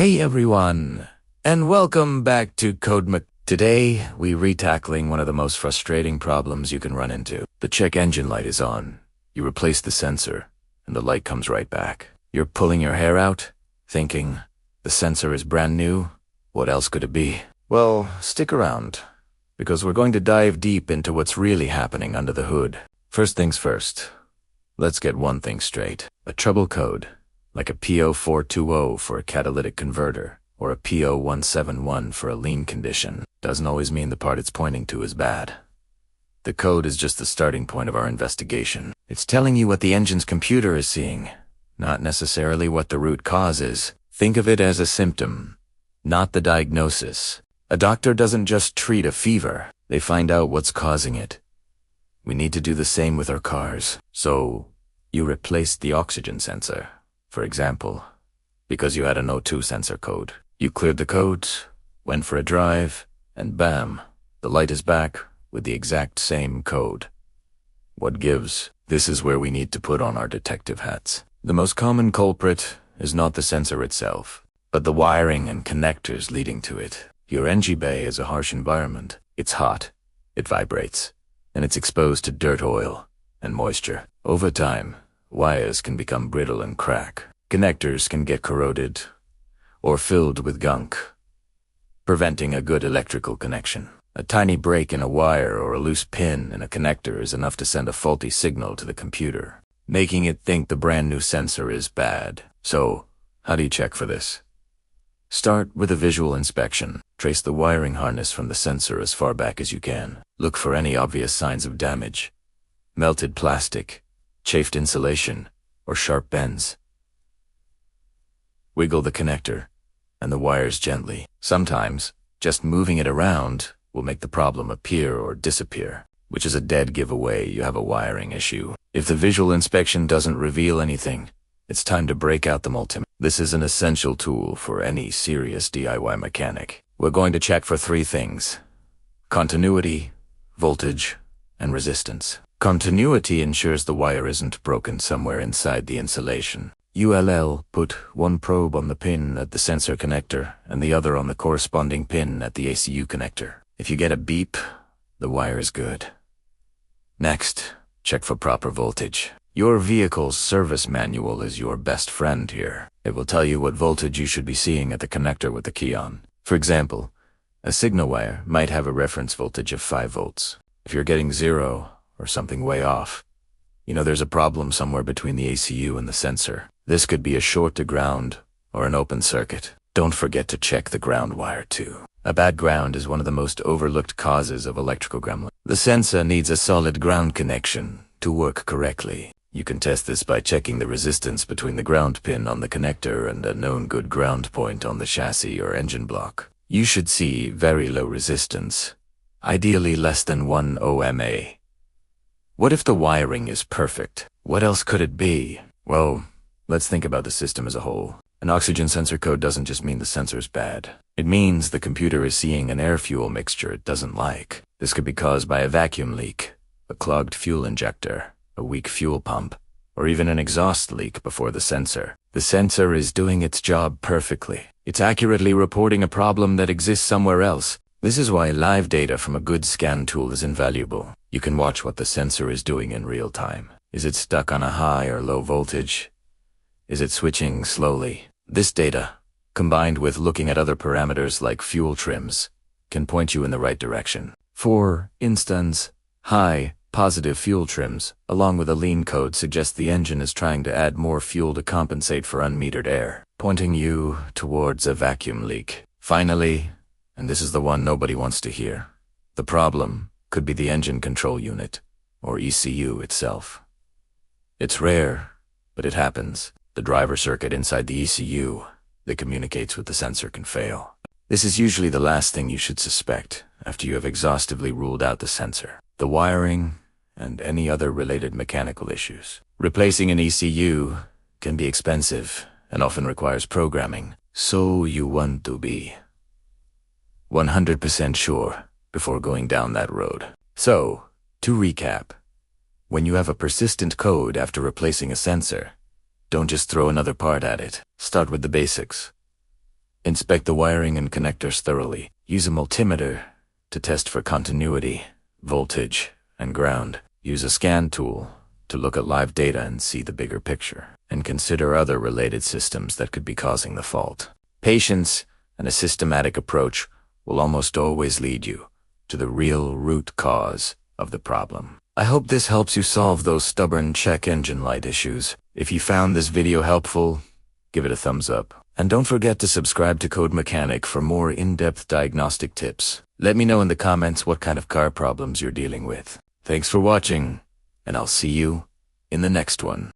Hey everyone, and welcome back to Codema. Today, we're retackling one of the most frustrating problems you can run into. The check engine light is on. You replace the sensor, and the light comes right back. You're pulling your hair out, thinking, the sensor is brand new? What else could it be? Well, stick around, because we're going to dive deep into what's really happening under the hood. First things first, let's get one thing straight. A trouble code, like a P0420 for a catalytic converter, or a P0171 for a lean condition, doesn't always mean the part it's pointing to is bad. The code is just the starting point of our investigation. It's telling you what the engine's computer is seeing, not necessarily what the root cause is. Think of it as a symptom, not the diagnosis. A doctor doesn't just treat a fever, they find out what's causing it. We need to do the same with our cars. So, you replaced the oxygen sensor, for example, because you had an O2 sensor code. You cleared the codes, went for a drive, and bam, the light is back with the exact same code. What gives? This is where we need to put on our detective hats. The most common culprit is not the sensor itself, but the wiring and connectors leading to it. Your NG bay is a harsh environment. It's hot, it vibrates, and it's exposed to dirt, oil, and moisture. Over time, wires can become brittle and crack. Connectors can get corroded or filled with gunk, preventing a good electrical connection. A tiny break in a wire or a loose pin in a connector is enough to send a faulty signal to the computer, making it think the brand new sensor is bad. So, how do you check for this? Start with a visual inspection. Trace the wiring harness from the sensor as far back as you can. Look for any obvious signs of damage: melted plastic, chafed insulation, or sharp bends. Wiggle the connector and the wires gently. Sometimes, just moving it around will make the problem appear or disappear, which is a dead giveaway you have a wiring issue. If the visual inspection doesn't reveal anything, it's time to break out the multimeter. This is an essential tool for any serious DIY mechanic. We're going to check for three things: continuity, voltage, and resistance. Continuity ensures the wire isn't broken somewhere inside the insulation. ULL, put one probe on the pin at the sensor connector and the other on the corresponding pin at the ACU connector. If you get a beep, the wire is good. Next, check for proper voltage. Your vehicle's service manual is your best friend here. It will tell you what voltage you should be seeing at the connector with the key on. For example, a signal wire might have a reference voltage of 5 volts. If you're getting 0 or something way off, you know there's a problem somewhere between the ACU and the sensor. This could be a short to ground or an open circuit. Don't forget to check the ground wire too. A bad ground is one of the most overlooked causes of electrical gremlin. The sensor needs a solid ground connection to work correctly. You can test this by checking the resistance between the ground pin on the connector and a known good ground point on the chassis or engine block. You should see very low resistance, ideally less than 1 ohms. What if the wiring is perfect? What else could it be? Well, let's think about the system as a whole. An oxygen sensor code doesn't just mean the sensor's bad. It means the computer is seeing an air-fuel mixture it doesn't like. This could be caused by a vacuum leak, a clogged fuel injector, a weak fuel pump, or even an exhaust leak before the sensor. The sensor is doing its job perfectly. It's accurately reporting a problem that exists somewhere else. This is why live data from a good scan tool is invaluable. You can watch what the sensor is doing in real time. Is it stuck on a high or low voltage? Is it switching slowly? This data, combined with looking at other parameters like fuel trims, can point you in the right direction. For instance, high, positive fuel trims, along with a lean code, suggest the engine is trying to add more fuel to compensate for unmetered air, pointing you towards a vacuum leak. Finally, and this is the one nobody wants to hear, the problem could be the engine control unit, or ECU itself. It's rare, but it happens. The driver circuit inside the ECU that communicates with the sensor can fail. This is usually the last thing you should suspect after you have exhaustively ruled out the sensor, the wiring, and any other related mechanical issues. Replacing an ECU can be expensive and often requires programming, so you want to be 100% sure before going down that road. So, to recap, when you have a persistent code after replacing a sensor, don't just throw another part at it. Start with the basics. Inspect the wiring and connectors thoroughly. Use a multimeter to test for continuity, voltage, and ground. Use a scan tool to look at live data and see the bigger picture. And consider other related systems that could be causing the fault. Patience and a systematic approach will almost always lead you to the real root cause of the problem. I hope this helps you solve those stubborn check engine light issues. If you found this video helpful, give it a thumbs up. And don't forget to subscribe to CodeMechanic for more in-depth diagnostic tips. Let me know in the comments what kind of car problems you're dealing with. Thanks for watching, and I'll see you in the next one.